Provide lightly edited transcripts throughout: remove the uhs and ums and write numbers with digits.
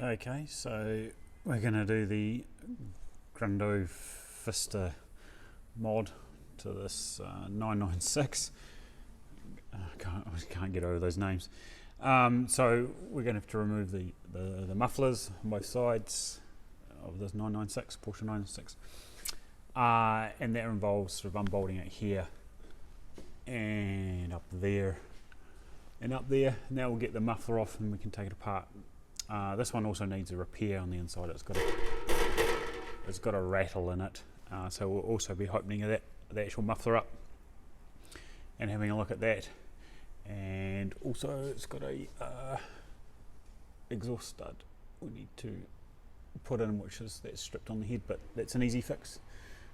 Okay, so we're going to do the Gundo Fister mod to this 996. I can't get over those names. So we're going to have to remove the mufflers on both sides of this 996, Porsche 996. And that involves sort of unbolting it here and up there and up there. Now we'll get the muffler off and we can take it apart. This one also needs a repair on the inside. It's got a rattle in it, so we'll also be opening the actual muffler up and having a look at that. And also it's got a exhaust stud we need to put in, that's stripped on the head, but that's an easy fix.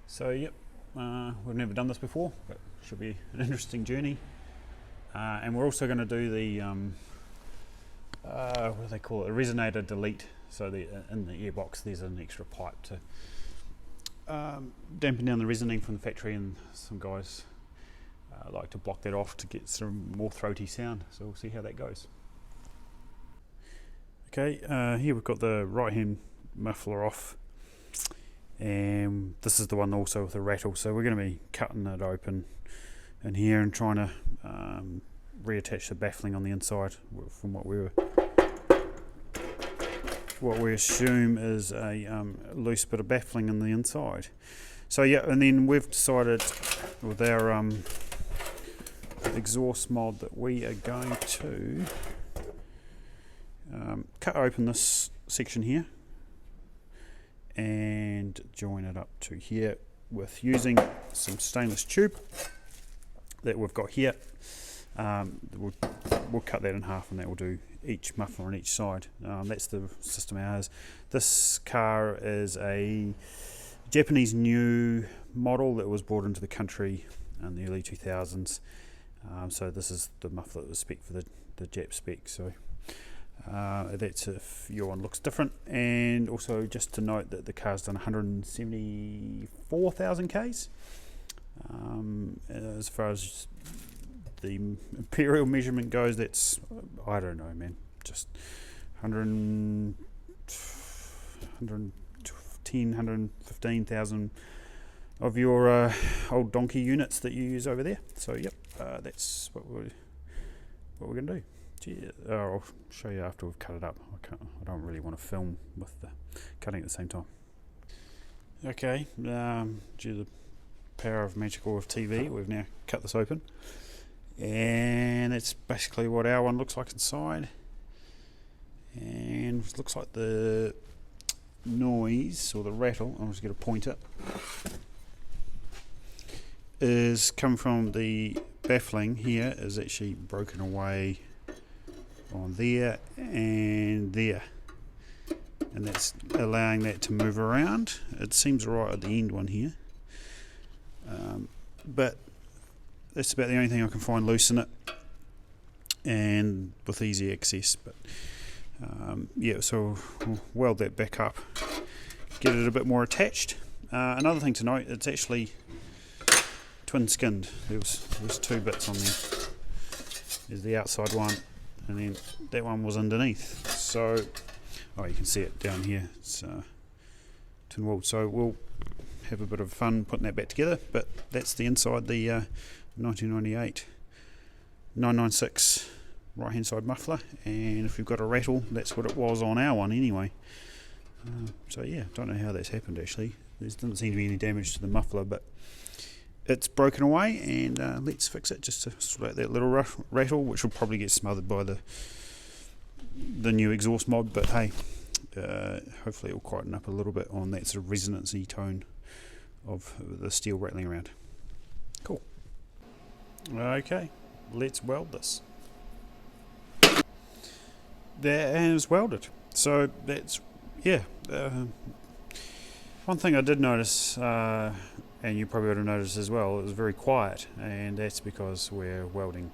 So yep, we've never done this before, but should be an interesting journey. And we're also going to do the what do they call it? A resonator delete. So in the airbox there's an extra pipe to dampen down the resonating from the factory, and some guys like to block that off to get some more throaty sound. So we'll see how that goes. Okay, here we've got the right hand muffler off, and this is the one also with a rattle. So we're going to be cutting it open in here and trying to reattach the baffling on the inside from what we assume is a loose bit of baffling in the inside. So yeah, and then we've decided with our exhaust mod that we are going to cut open this section here and join it up to here with using some stainless tube that we've got here. We'll cut that in half, and that will do each muffler on each side. That's the system ours. This car is a Japanese new model that was brought into the country in the early 2000s. So this is the muffler that was spec for the Jap spec. So that's if your one looks different. And also just to note that the car's done 174,000 Ks. As far as the imperial measurement goes, that's, I don't know, man, just 115,000 of your old donkey units that you use over there. So yep, that's what we're going to do. Gee, I'll show you after we've cut it up. I don't really want to film with the cutting at the same time. Okay, due to the power of magical of TV, we've now cut this open, and it's basically what our one looks like inside. And it looks like the noise or the rattle, I'm just going to point it, is coming from the baffling here, is actually broken away on there and there, and that's allowing that to move around. It seems right at the end one here, but that's about the only thing I can find loose in it and with easy access. But yeah, so we'll weld that back up, get it a bit more attached. Another thing to note, it's actually twin skinned. There's two bits on there. There's the outside one, and then that one was underneath. So, oh, you can see it down here. It's twin walled. So we'll have a bit of fun putting that back together. But that's the inside the 1998 996 right hand side muffler, and if we've got a rattle, that's what it was on our one anyway. So yeah, don't know how that's happened actually. There doesn't seem to be any damage to the muffler, but it's broken away, and let's fix it just to sort out that little rattle, which will probably get smothered by the new exhaust mod. But hey, hopefully it will quieten up a little bit on that sort of resonancy tone of the steel rattling around. Cool. Okay, let's weld this. That is welded. So that's, yeah. One thing I did notice, and you probably would have noticed as well, it was very quiet, and that's because we're welding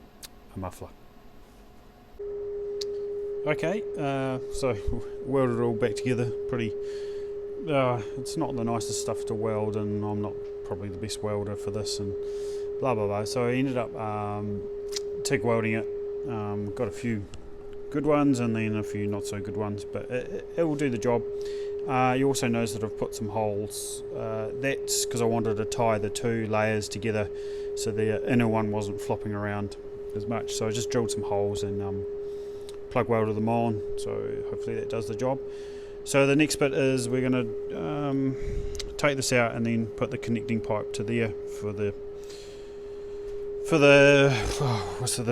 a muffler. Okay, so welded it all back together. Pretty. It's not the nicest stuff to weld, and I'm not probably the best welder for this, and blah blah blah. So I ended up TIG welding it. Got a few good ones and then a few not so good ones, but it will do the job. You also notice that I've put some holes. That's because I wanted to tie the two layers together so the inner one wasn't flopping around as much. So I just drilled some holes and plug welded them on, so hopefully that does the job. So the next bit is we're going to take this out and then put the connecting pipe to there for the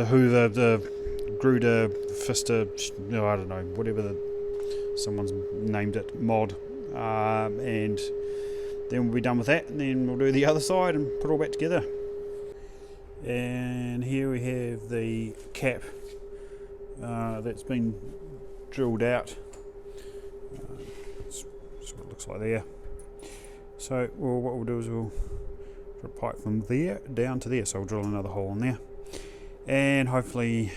Hoover, the Gruder, Fister, no, I don't know, whatever someone's named it, mod, and then we'll be done with that, and then we'll do the other side and put it all back together. And here we have the cap that's been drilled out. That's what it looks like there. So what we'll do is we'll put a pipe from there down to there, so we'll drill another hole in there, and hopefully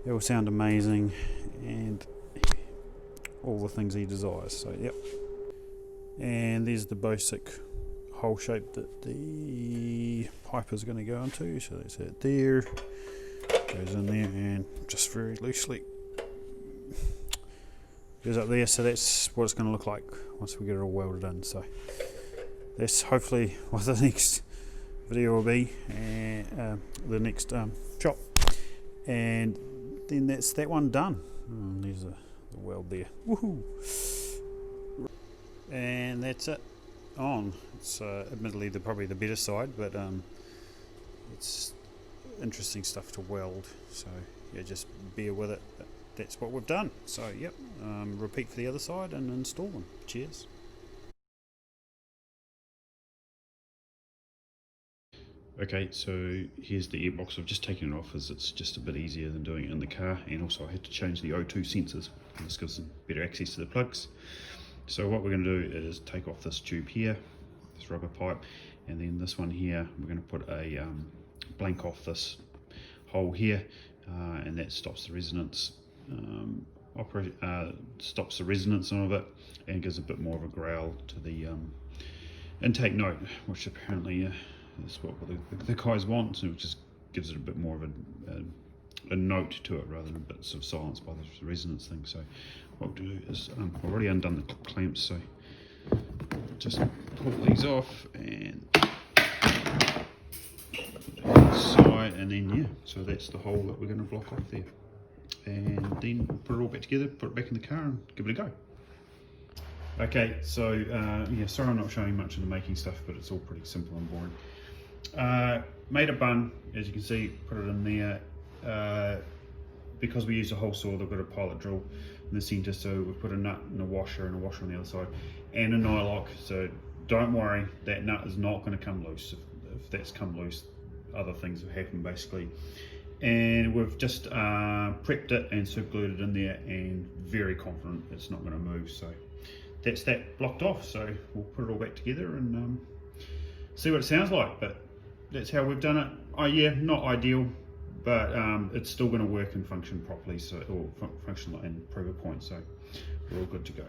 it will sound amazing and all the things he desires. So yep, and there's the basic hole shape that the pipe is going to go into. So that's it there, goes in there and just very loosely goes up there. So that's what it's going to look like once we get it all welded in. So that's hopefully what the next video will be, and the next shot, and then that's that one done. There's the weld there. Woohoo! And that's it on. It's admittedly probably the better side, but it's interesting stuff to weld. So yeah, just bear with it. But that's what we've done. So yep, repeat for the other side and install them. Cheers. Okay, so here's the airbox. I've just taken it off as it's just a bit easier than doing it in the car, and also I had to change the O2 sensors. This gives them better access to the plugs. So what we're going to do is take off this tube here, this rubber pipe, and then this one here, we're going to put a blank off this hole here, and that stops the resonance, stops the resonance of it, and gives a bit more of a growl to the intake note, which apparently that's what the guys want, so it just gives it a bit more of a note to it rather than bits of silence by the resonance thing. So what we'll do is, I've already undone the clamps, so just pull these off and side, and then yeah, so that's the hole that we're going to block off there, and then put it all back together, put it back in the car and give it a go. Okay, so yeah, sorry I'm not showing much of the making stuff, but it's all pretty simple and boring. Made a bun, as you can see, put it in there. Because we used a hole saw, they've got a pilot drill in the centre, so we've put a nut and a washer on the other side, and a nylock. So don't worry, that nut is not going to come loose. If that's come loose, other things have happened basically. And we've just prepped it and super glued it in there, and very confident it's not going to move. So that's that blocked off. So we'll put it all back together and see what it sounds like. But that's how we've done it. Oh yeah, not ideal, but it's still going to work and function properly, so, or function and prove a point, so we're all good to go.